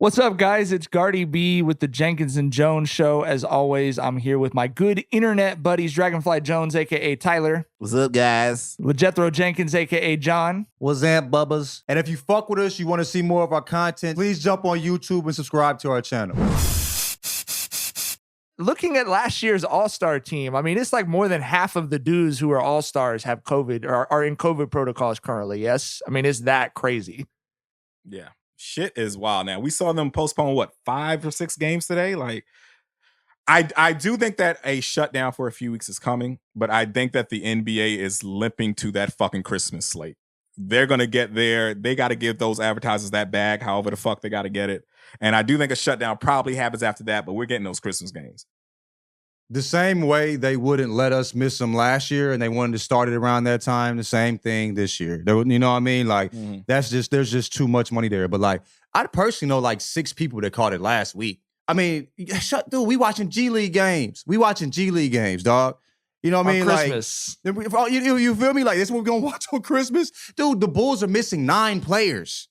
What's up, guys? It's Gardy B with the Jenkins Jonez show. As always, I'm here with my good internet buddies, Dragonfly Jones, a.k.a. Tyler. What's up, guys? With Jethro Jenkins, a.k.a. John. What's up, bubbas? And if you fuck with us, you want to see more of our content, please jump on YouTube and subscribe to our channel. Looking at last year's All-Star team, I mean, it's like more than half of the dudes who are All-Stars have COVID or are in COVID protocols currently, yes? I mean, it's that crazy. Yeah. Shit is wild now. We saw them postpone, 5 or 6 games today? Like, I do think that a shutdown for a few weeks is coming, but I think that the NBA is limping to that fucking Christmas slate. They're going to get there. They got to give those advertisers that bag, however the fuck they got to get it. And I do think a shutdown probably happens after that, but we're getting those Christmas games. The same way they wouldn't let us miss them last year and they wanted to start it around that time, the same thing this year. You know what I mean? Like, there's just too much money there. But like, I personally know like 6 people that caught it last week. I mean, dude, we watching G League games. We watching G League games, dog. You know what I mean? Christmas. Like, you feel me? Like, this is what we're going to watch on Christmas? Dude, the Bulls are missing 9 players.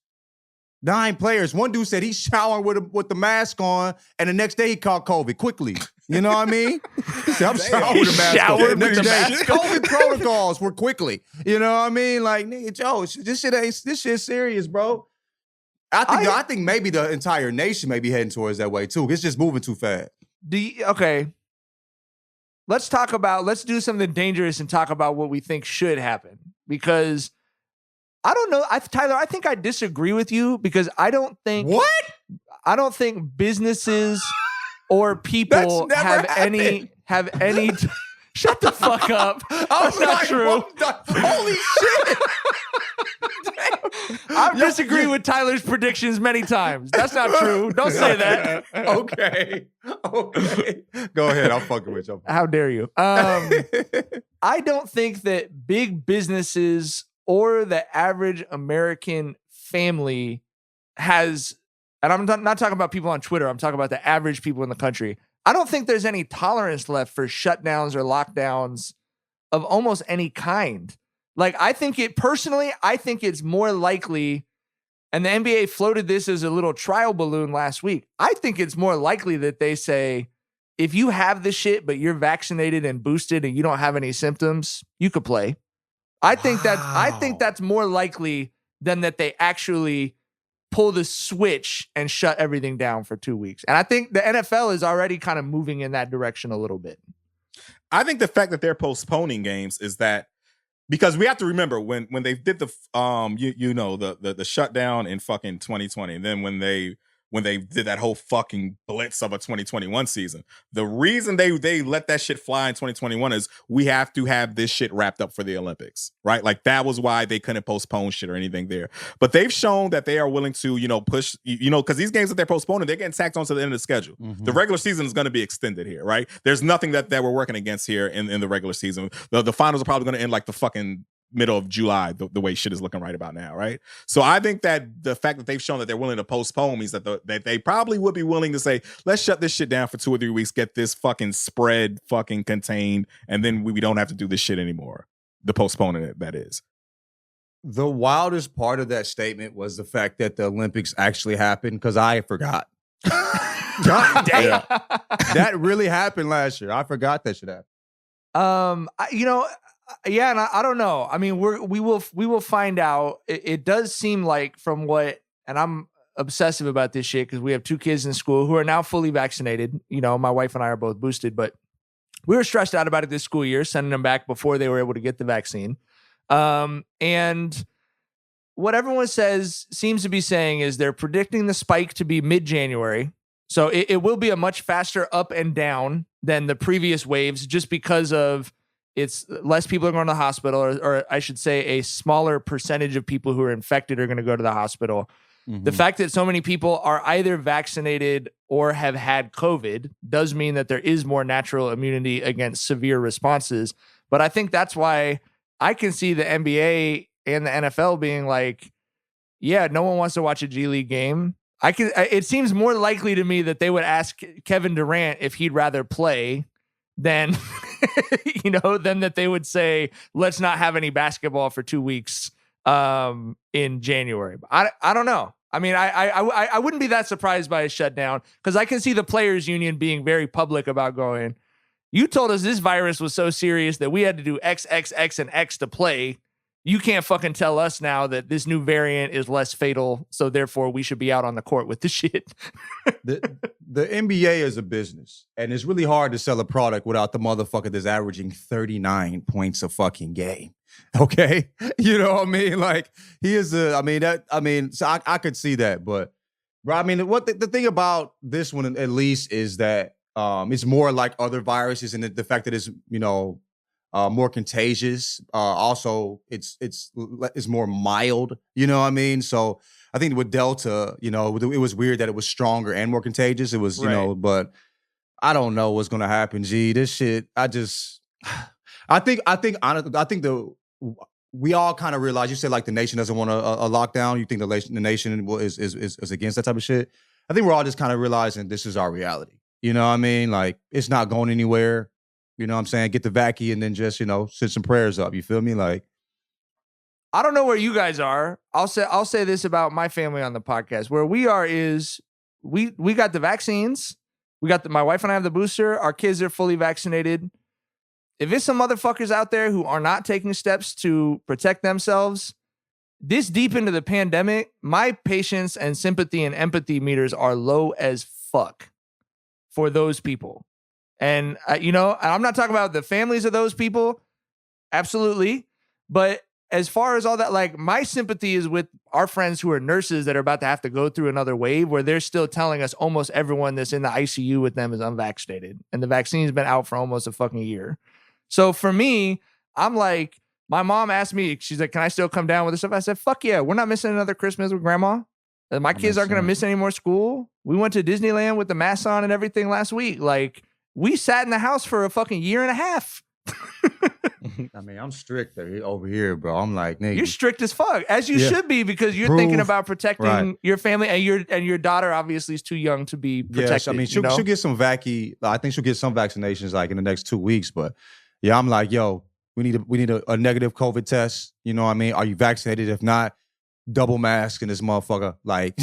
9 players. One dude said he's showering with the mask on, and the next day he caught COVID quickly. You know what I mean? He said, I'm showering with the mask on. Next day, COVID protocols were quickly. You know what I mean? Like, nigga, Joe, this shit's serious, bro. I think maybe the entire nation may be heading towards that way too. It's just moving too fast. Okay. Let's do something dangerous and talk about what we think should happen. Because I don't know. Tyler, I think I disagree with you because I don't think businesses or people have any shut the fuck up. That's not true. Holy shit. I've disagreed with Tyler's predictions many times. That's not true. Don't say that. Okay. Go ahead. I'm fucking with you. How dare you? I don't think that big businesses or the average American family has, and I'm not talking about people on Twitter, I'm talking about the average people in the country. I don't think there's any tolerance left for shutdowns or lockdowns of almost any kind. Like, I think it's more likely, and the NBA floated this as a little trial balloon last week. I think it's more likely that they say, if you have the shit, but you're vaccinated and boosted and you don't have any symptoms, you could play. I think that's more likely than that they actually pull the switch and shut everything down for 2 weeks. And I think the NFL is already kind of moving in that direction a little bit. I think the fact that they're postponing games is that because we have to remember when they did the the shutdown in fucking 2020, and then when they did that whole fucking blitz of a 2021 season, the reason they let that shit fly in 2021 is we have to have this shit wrapped up for the Olympics, right? Like, that was why they couldn't postpone shit or anything there. But they've shown that they are willing to, push, because these games that they're postponing, they're getting tacked onto the end of the schedule. Mm-hmm. The regular season is going to be extended here, right? There's nothing that we're working against here in the regular season. The finals are probably going to end like the fucking middle of July, the way shit is looking right about now, right? So I think that the fact that they've shown that they're willing to postpone means that that they probably would be willing to say, let's shut this shit down for 2 or 3 weeks, get this fucking spread fucking contained, and then we don't have to do this shit anymore. The postponing it, that is. The wildest part of that statement was the fact that the Olympics actually happened, because I forgot. God damn. That really happened last year. I forgot that shit happened. Yeah, and I don't know. I mean, we will find out. It does seem like from what, and I'm obsessive about this shit because we have 2 kids in school who are now fully vaccinated. You know, my wife and I are both boosted, but we were stressed out about it this school year, sending them back before they were able to get the vaccine. And what everyone seems to be saying is they're predicting the spike to be mid-January. So it will be a much faster up and down than the previous waves, just because of it's less people are going to the hospital, or I should say a smaller percentage of people who are infected are going to go to the hospital. Mm-hmm. The fact that so many people are either vaccinated or have had COVID does mean that there is more natural immunity against severe responses. But I think that's why I can see the NBA and the NFL being like, yeah, no one wants to watch a G League game. It seems more likely to me that they would ask Kevin Durant if he'd rather play than than that they would say, let's not have any basketball for 2 weeks in January. I don't know. I mean, I wouldn't be that surprised by a shutdown because I can see the players union being very public about going, you told us this virus was so serious that we had to do X, X, X, and X to play. You can't fucking tell us now that this new variant is less fatal, so therefore we should be out on the court with the shit. The NBA is a business, and it's really hard to sell a product without the motherfucker that's averaging 39 points a fucking game. Okay? You know what I mean? Like, he is so I could see that, but bro, I mean, what the thing about this one at least is that it's more like other viruses, and the fact that it's, more contagious. Also, it's more mild. You know what I mean? So I think with Delta, it was weird that it was stronger and more contagious. It was, but I don't know what's gonna happen. G, this shit. I think we all kind of realize. You said like the nation doesn't want a lockdown. You think the nation is against that type of shit. I think we're all just kind of realizing this is our reality. You know what I mean? Like, it's not going anywhere. You know what I'm saying? Get the vaccine and then just, send some prayers up. You feel me? Like, I don't know where you guys are. I'll say this about my family on the podcast. Where we are is we got the vaccines. We got my wife and I have the booster. Our kids are fully vaccinated. If it's some motherfuckers out there who are not taking steps to protect themselves, this deep into the pandemic, my patience and sympathy and empathy meters are low as fuck for those people. And, I'm not talking about the families of those people. Absolutely. But as far as all that, like, my sympathy is with our friends who are nurses that are about to have to go through another wave where they're still telling us almost everyone that's in the ICU with them is unvaccinated. And the vaccine's been out for almost a fucking year. So for me, I'm like, my mom asked me, she's like, can I still come down with this stuff? I said, fuck yeah. We're not missing another Christmas with grandma. And my kids aren't going to miss any more school. We went to Disneyland with the masks on and everything last week. Like, we sat in the house for a fucking year and a half. I mean, I'm strict over here, bro. I'm like, nigga. You're strict as fuck, as you should be, because you're thinking about protecting your family, and your daughter obviously is too young to be protected. Yes, I mean, she'll get some I think she'll get some vaccinations like in the next 2 weeks. But yeah, I'm like, yo, we need a negative COVID test. You know what I mean? Are you vaccinated? If not, double mask in this motherfucker. Like,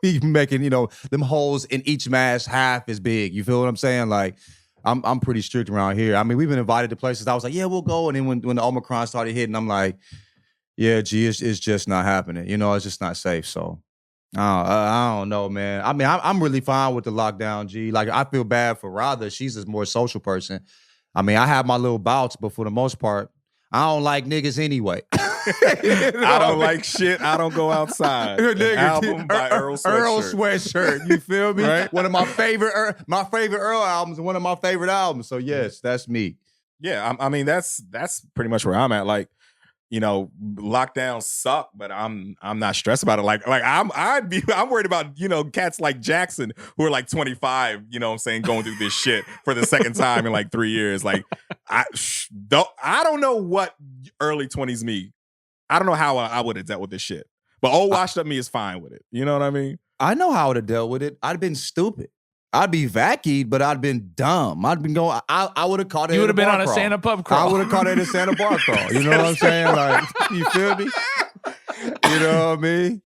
we making them holes in each mask half as big. You feel what I'm saying? Like, I'm pretty strict around here. I mean, we've been invited to places. I was like, yeah, we'll go. And then when the Omicron started hitting, I'm like, yeah, gee, it's just not happening. It's just not safe. So I don't know, man. I mean, I'm really fine with the lockdown, G. Like, I feel bad for Radha. She's a more social person. I mean, I have my little bouts, but for the most part, I don't like niggas anyway. I don't like shit. I don't go outside. An album by Earl Sweatshirt. Earl Sweatshirt. You feel me? Right? One of my favorite Earl albums and one of my favorite albums. So yes, that's me. Yeah, I mean that's pretty much where I'm at. Like, lockdowns suck, but I'm not stressed about it. Like I'm worried about cats like Jackson who are like 25. You know what I'm saying, going through this shit for the second time in like 3 years. Like I don't know what early 20s me. I don't know how I would have dealt with this shit. But old washed up me is fine with it. You know what I mean? I know how I would have dealt with it. I'd have been stupid. I'd be vacued, but I'd been dumb. I'd been going. I would have caught it. You would have been on a Santa pub crawl. I would have caught it in a Santa bar crawl. You know what I'm saying? Like, you feel me? You know what I mean?